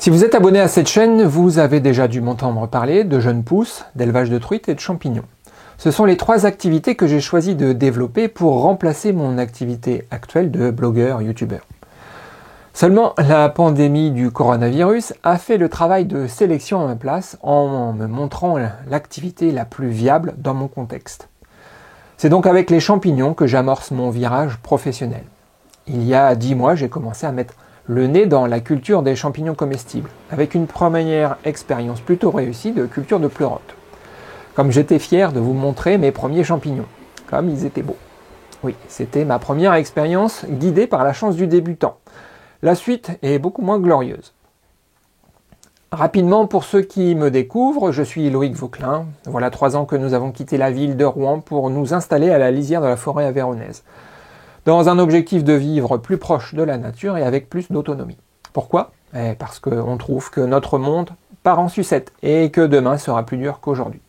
Si vous êtes abonné à cette chaîne, vous avez déjà dû m'entendre parler de jeunes pousses, d'élevage de truites et de champignons. Ce sont les trois activités que j'ai choisi de développer pour remplacer mon activité actuelle de blogueur-youtubeur. Seulement, la pandémie du coronavirus a fait le travail de sélection à ma place en me montrant l'activité la plus viable dans mon contexte. C'est donc avec les champignons que j'amorce mon virage professionnel. Il y a 10 mois, j'ai commencé à mettre le nez dans la culture des champignons comestibles, avec une première expérience plutôt réussie de culture de pleurote. Comme j'étais fier de vous montrer mes premiers champignons, comme ils étaient beaux. Oui, c'était ma première expérience guidée par la chance du débutant. La suite est beaucoup moins glorieuse. Rapidement, pour ceux qui me découvrent, je suis Loïc Vauquelin. Voilà 3 ans que nous avons quitté la ville de Rouen pour nous installer à la lisière de la forêt avéronaise, dans un objectif de vivre plus proche de la nature et avec plus d'autonomie. Pourquoi ? Parce qu'on trouve que notre monde part en sucette et que demain sera plus dur qu'aujourd'hui.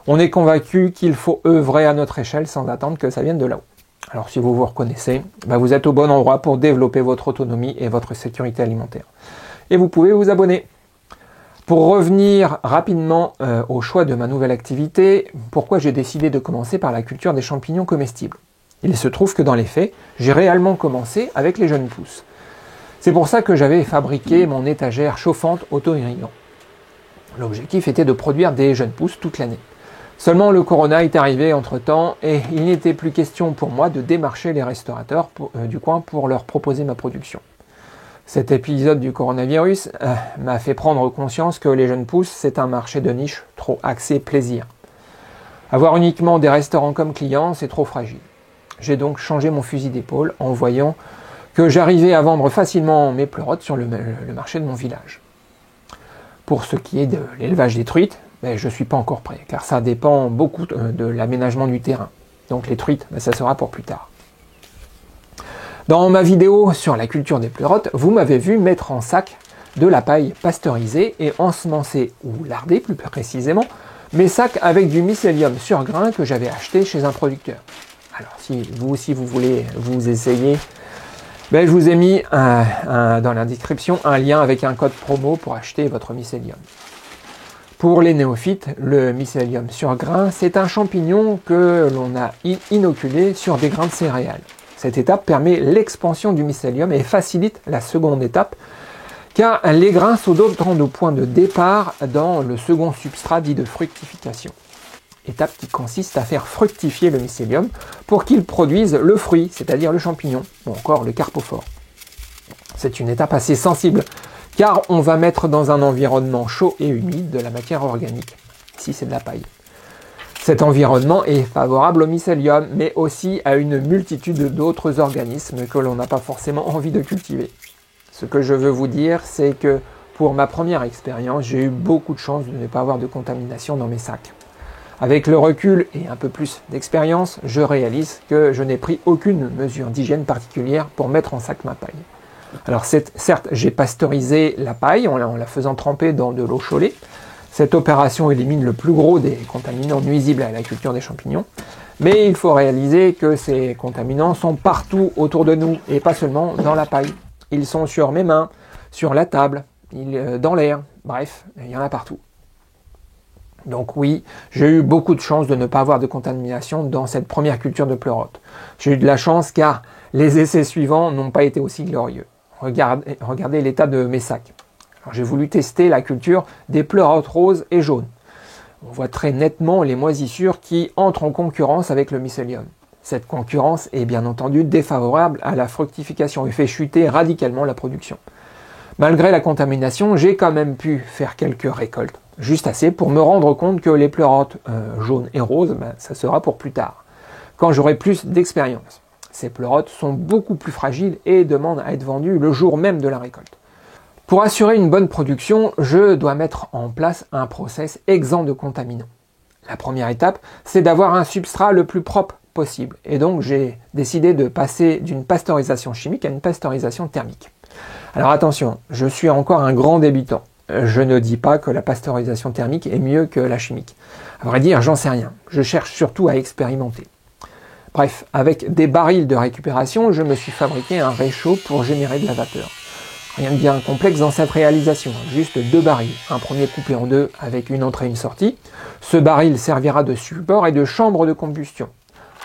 On est convaincu qu'il faut œuvrer à notre échelle sans attendre que ça vienne de là-haut. Alors si vous vous reconnaissez, vous êtes au bon endroit pour développer votre autonomie et votre sécurité alimentaire. Et vous pouvez vous abonner. Pour revenir rapidement au choix de ma nouvelle activité, pourquoi j'ai décidé de commencer par la culture des champignons comestibles ? Il se trouve que dans les faits, j'ai réellement commencé avec les jeunes pousses. C'est pour ça que j'avais fabriqué mon étagère chauffante auto-irriguant. L'objectif était de produire des jeunes pousses toute l'année. Seulement le corona est arrivé entre-temps et il n'était plus question pour moi de démarcher les restaurateurs du coin pour leur proposer ma production. Cet épisode du coronavirus m'a fait prendre conscience que les jeunes pousses, c'est un marché de niche trop axé plaisir. Avoir uniquement des restaurants comme clients, c'est trop fragile. J'ai donc changé mon fusil d'épaule en voyant que j'arrivais à vendre facilement mes pleurotes sur le marché de mon village. Pour ce qui est de l'élevage des truites, je ne suis pas encore prêt, car ça dépend beaucoup de l'aménagement du terrain. Donc les truites, ça sera pour plus tard. Dans ma vidéo sur la culture des pleurotes, vous m'avez vu mettre en sac de la paille pasteurisée et ensemencer, ou lardée plus précisément, mes sacs avec du mycélium sur grain que j'avais acheté chez un producteur. Alors si vous aussi vous voulez vous essayer, je vous ai mis dans la description un lien avec un code promo pour acheter votre mycélium. Pour les néophytes, le mycélium sur grain, c'est un champignon que l'on a inoculé sur des grains de céréales. Cette étape permet l'expansion du mycélium et facilite la seconde étape, car les grains sont d'autant de point de départ dans le second substrat dit de fructification. Étape qui consiste à faire fructifier le mycélium pour qu'il produise le fruit, c'est-à-dire le champignon, ou encore le carpophore. C'est une étape assez sensible, car on va mettre dans un environnement chaud et humide de la matière organique. Ici, c'est de la paille. Cet environnement est favorable au mycélium, mais aussi à une multitude d'autres organismes que l'on n'a pas forcément envie de cultiver. Ce que je veux vous dire, c'est que pour ma première expérience, j'ai eu beaucoup de chance de ne pas avoir de contamination dans mes sacs. Avec le recul et un peu plus d'expérience, je réalise que je n'ai pris aucune mesure d'hygiène particulière pour mettre en sac ma paille. Alors certes, j'ai pasteurisé la paille en la faisant tremper dans de l'eau chaulée. Cette opération élimine le plus gros des contaminants nuisibles à la culture des champignons. Mais il faut réaliser que ces contaminants sont partout autour de nous et pas seulement dans la paille. Ils sont sur mes mains, sur la table, dans l'air, bref, il y en a partout. Donc oui, j'ai eu beaucoup de chance de ne pas avoir de contamination dans cette première culture de pleurote. J'ai eu de la chance car les essais suivants n'ont pas été aussi glorieux. Regardez l'état de mes sacs. Alors, j'ai voulu tester la culture des pleurotes roses et jaunes. On voit très nettement les moisissures qui entrent en concurrence avec le mycélium. Cette concurrence est bien entendu défavorable à la fructification et fait chuter radicalement la production. Malgré la contamination, j'ai quand même pu faire quelques récoltes, juste assez pour me rendre compte que les pleurotes jaunes et roses, ça sera pour plus tard, quand j'aurai plus d'expérience. Ces pleurotes sont beaucoup plus fragiles et demandent à être vendues le jour même de la récolte. Pour assurer une bonne production, je dois mettre en place un process exempt de contaminants. La première étape, c'est d'avoir un substrat le plus propre possible. Et donc j'ai décidé de passer d'une pasteurisation chimique à une pasteurisation thermique. Alors attention, je suis encore un grand débutant. Je ne dis pas que la pasteurisation thermique est mieux que la chimique. À vrai dire, j'en sais rien. Je cherche surtout à expérimenter. Bref, avec des barils de récupération, je me suis fabriqué un réchaud pour générer de la vapeur. Rien de bien complexe dans cette réalisation, juste 2 barils, un premier coupé en 2 avec une entrée et une sortie. Ce baril servira de support et de chambre de combustion.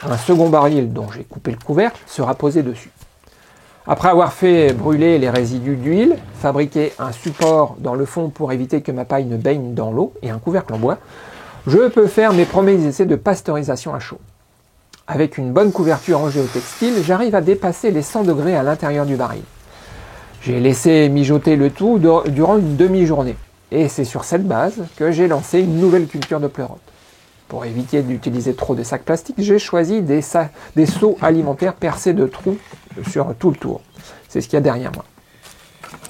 Un second baril dont j'ai coupé le couvercle sera posé dessus. Après avoir fait brûler les résidus d'huile, fabriqué un support dans le fond pour éviter que ma paille ne baigne dans l'eau et un couvercle en bois, je peux faire mes premiers essais de pasteurisation à chaud. Avec une bonne couverture en géotextile, j'arrive à dépasser les 100 degrés à l'intérieur du baril. J'ai laissé mijoter le tout durant une demi-journée. Et c'est sur cette base que j'ai lancé une nouvelle culture de pleurote. Pour éviter d'utiliser trop de sacs plastiques, j'ai choisi des seaux alimentaires percés de trous sur tout le tour. C'est ce qu'il y a derrière moi.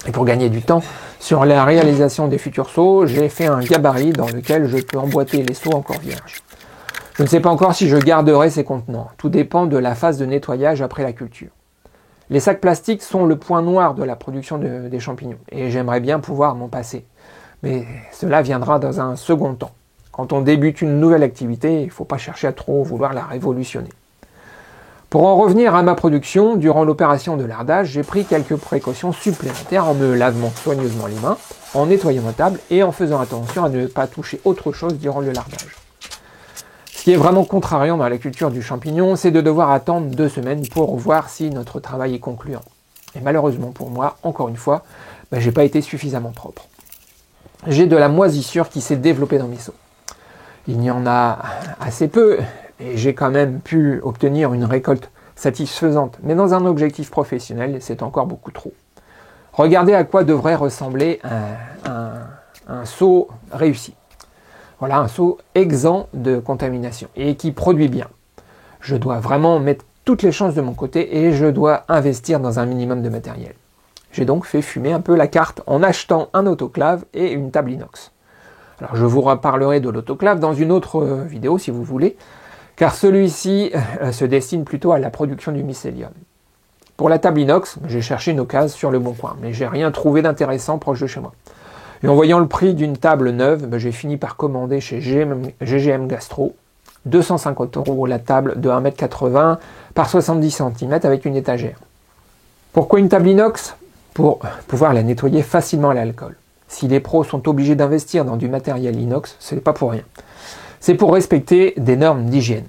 Et pour gagner du temps, sur la réalisation des futurs seaux, j'ai fait un gabarit dans lequel je peux emboîter les seaux encore vierges. Je ne sais pas encore si je garderai ces contenants. Tout dépend de la phase de nettoyage après la culture. Les sacs plastiques sont le point noir de la production des champignons et j'aimerais bien pouvoir m'en passer. Mais cela viendra dans un second temps. Quand on débute une nouvelle activité, il ne faut pas chercher à trop vouloir la révolutionner. Pour en revenir à ma production, durant l'opération de lardage, j'ai pris quelques précautions supplémentaires en me lavant soigneusement les mains, en nettoyant ma table et en faisant attention à ne pas toucher autre chose durant le lardage. Ce qui est vraiment contrariant dans la culture du champignon, c'est de devoir attendre 2 semaines pour voir si notre travail est concluant. Et malheureusement pour moi, encore une fois, j'ai pas été suffisamment propre. J'ai de la moisissure qui s'est développée dans mes seaux. Il n'y en a assez peu, et j'ai quand même pu obtenir une récolte satisfaisante, mais dans un objectif professionnel, c'est encore beaucoup trop. Regardez à quoi devrait ressembler un seau réussi. Voilà un seau exempt de contamination et qui produit bien. Je dois vraiment mettre toutes les chances de mon côté et je dois investir dans un minimum de matériel. J'ai donc fait fumer un peu la carte en achetant un autoclave et une table inox. Alors je vous reparlerai de l'autoclave dans une autre vidéo si vous voulez, car celui-ci se destine plutôt à la production du mycélium. Pour la table inox, j'ai cherché une occasion sur le bon coin, mais j'ai rien trouvé d'intéressant proche de chez moi. Et en voyant le prix d'une table neuve, j'ai fini par commander chez GGM Gastro 250 € la table de 1,80 m par 70 cm avec une étagère. Pourquoi une table inox? Pour pouvoir la nettoyer facilement à l'alcool. Si les pros sont obligés d'investir dans du matériel inox, ce n'est pas pour rien. C'est pour respecter des normes d'hygiène.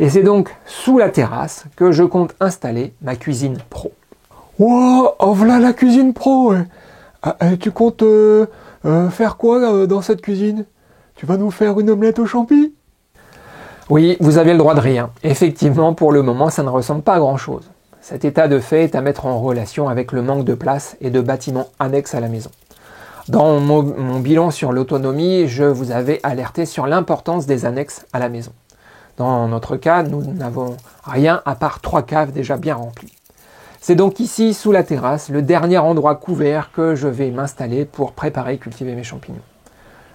Et c'est donc sous la terrasse que je compte installer ma cuisine pro. Wow, oh voilà la cuisine pro, ouais. Tu comptes faire quoi dans cette cuisine? Tu vas nous faire une omelette aux champis? Oui, vous avez le droit de rire. Effectivement, pour le moment, ça ne ressemble pas à grand-chose. Cet état de fait est à mettre en relation avec le manque de place et de bâtiments annexes à la maison. Dans mon bilan sur l'autonomie, je vous avais alerté sur l'importance des annexes à la maison. Dans notre cas, nous n'avons rien à part 3 caves déjà bien remplies. C'est donc ici, sous la terrasse, le dernier endroit couvert que je vais m'installer pour préparer et cultiver mes champignons.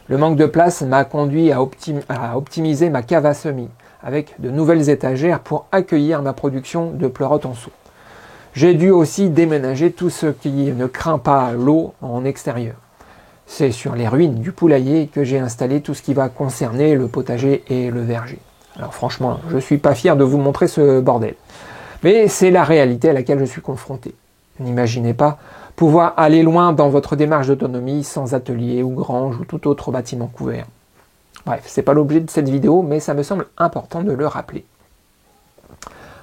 Le manque de place m'a conduit à optimiser ma cave à semis, avec de nouvelles étagères pour accueillir ma production de pleurote en seau. J'ai dû aussi déménager tout ce qui ne craint pas l'eau en extérieur. C'est sur les ruines du poulailler que j'ai installé tout ce qui va concerner le potager et le verger. Alors franchement, je ne suis pas fier de vous montrer ce bordel. Mais c'est la réalité à laquelle je suis confronté. N'imaginez pas pouvoir aller loin dans votre démarche d'autonomie sans atelier ou grange ou tout autre bâtiment couvert. Bref, c'est pas l'objet de cette vidéo, mais ça me semble important de le rappeler.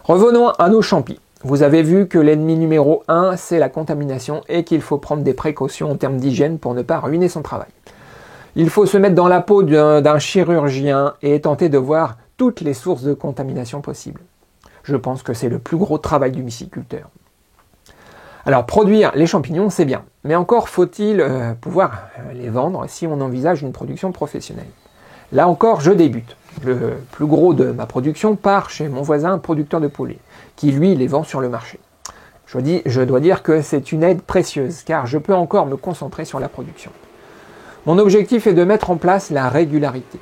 Revenons à nos champis. Vous avez vu que l'ennemi numéro 1, c'est la contamination et qu'il faut prendre des précautions en termes d'hygiène pour ne pas ruiner son travail. Il faut se mettre dans la peau d'un chirurgien et tenter de voir toutes les sources de contamination possibles. Je pense que c'est le plus gros travail du myciculteur. Alors, produire les champignons, c'est bien, mais encore faut-il pouvoir les vendre si on envisage une production professionnelle. Là encore, je débute. Le plus gros de ma production part chez mon voisin producteur de poulets, qui lui les vend sur le marché. Je dois dire que c'est une aide précieuse, car je peux encore me concentrer sur la production. Mon objectif est de mettre en place la régularité.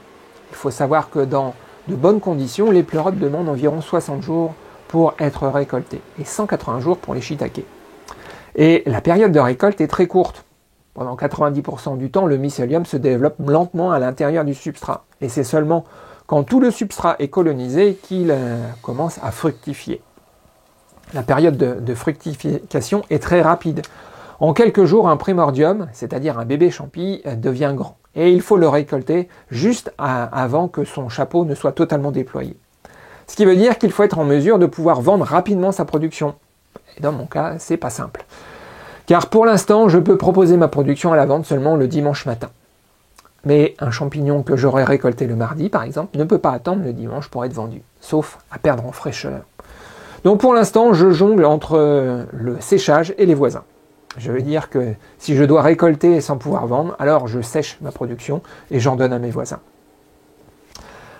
Il faut savoir que dans de bonnes conditions, les pleurotes demandent environ 60 jours pour être récoltées, et 180 jours pour les shiitakes. Et la période de récolte est très courte. Pendant 90% du temps, le mycélium se développe lentement à l'intérieur du substrat. Et c'est seulement quand tout le substrat est colonisé qu'il commence à fructifier. La période de fructification est très rapide. En quelques jours, un primordium, c'est-à-dire un bébé champi, devient grand. Et il faut le récolter juste avant que son chapeau ne soit totalement déployé. Ce qui veut dire qu'il faut être en mesure de pouvoir vendre rapidement sa production. Et dans mon cas, c'est pas simple. Car pour l'instant, je peux proposer ma production à la vente seulement le dimanche matin. Mais un champignon que j'aurais récolté le mardi, par exemple, ne peut pas attendre le dimanche pour être vendu, sauf à perdre en fraîcheur. Donc pour l'instant, je jongle entre le séchage et les voisins. Je veux dire que si je dois récolter sans pouvoir vendre, alors je sèche ma production et j'en donne à mes voisins.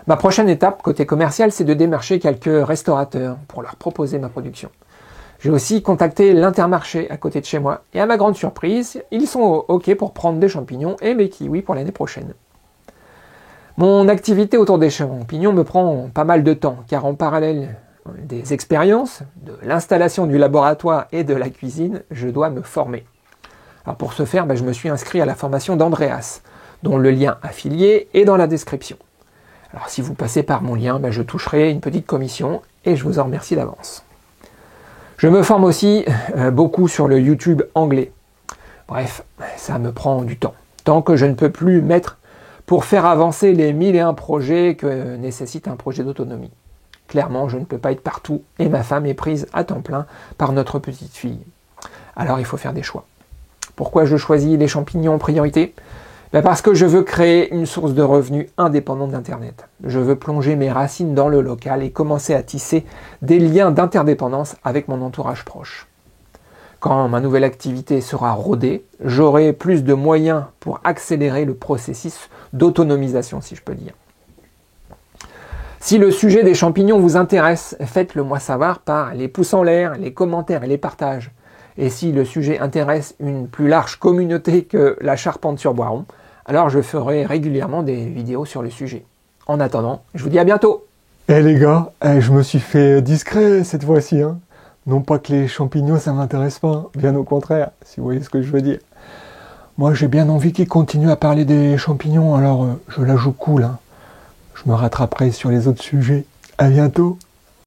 Ma prochaine étape, côté commercial, c'est de démarcher quelques restaurateurs pour leur proposer ma production. J'ai aussi contacté l'Intermarché à côté de chez moi, et à ma grande surprise, ils sont OK pour prendre des champignons et mes kiwis pour l'année prochaine. Mon activité autour des champignons me prend pas mal de temps, car en parallèle des expériences, de l'installation du laboratoire et de la cuisine, je dois me former. Alors pour ce faire, je me suis inscrit à la formation d'Andreas, dont le lien affilié est dans la description. Alors si vous passez par mon lien, je toucherai une petite commission et je vous en remercie d'avance. Je me forme aussi beaucoup sur le YouTube anglais. Bref, ça me prend du temps. Tant que je ne peux plus mettre pour faire avancer les 1001 projets que nécessite un projet d'autonomie. Clairement, je ne peux pas être partout et ma femme est prise à temps plein par notre petite fille. Alors il faut faire des choix. Pourquoi je choisis les champignons en priorité ? Parce que je veux créer une source de revenus indépendante d'Internet. Je veux plonger mes racines dans le local et commencer à tisser des liens d'interdépendance avec mon entourage proche. Quand ma nouvelle activité sera rodée, j'aurai plus de moyens pour accélérer le processus d'autonomisation, si je peux dire. Si le sujet des champignons vous intéresse, faites-le moi savoir par les pouces en l'air, les commentaires et les partages. Et si le sujet intéresse une plus large communauté que la charpente sur Boiron, alors je ferai régulièrement des vidéos sur le sujet. En attendant, je vous dis à bientôt. Les gars, je me suis fait discret cette fois-ci. Non pas que les champignons ça m'intéresse pas, bien au contraire, si vous voyez ce que je veux dire. Moi j'ai bien envie qu'ils continuent à parler des champignons, alors je la joue cool. Je me rattraperai sur les autres sujets. À bientôt.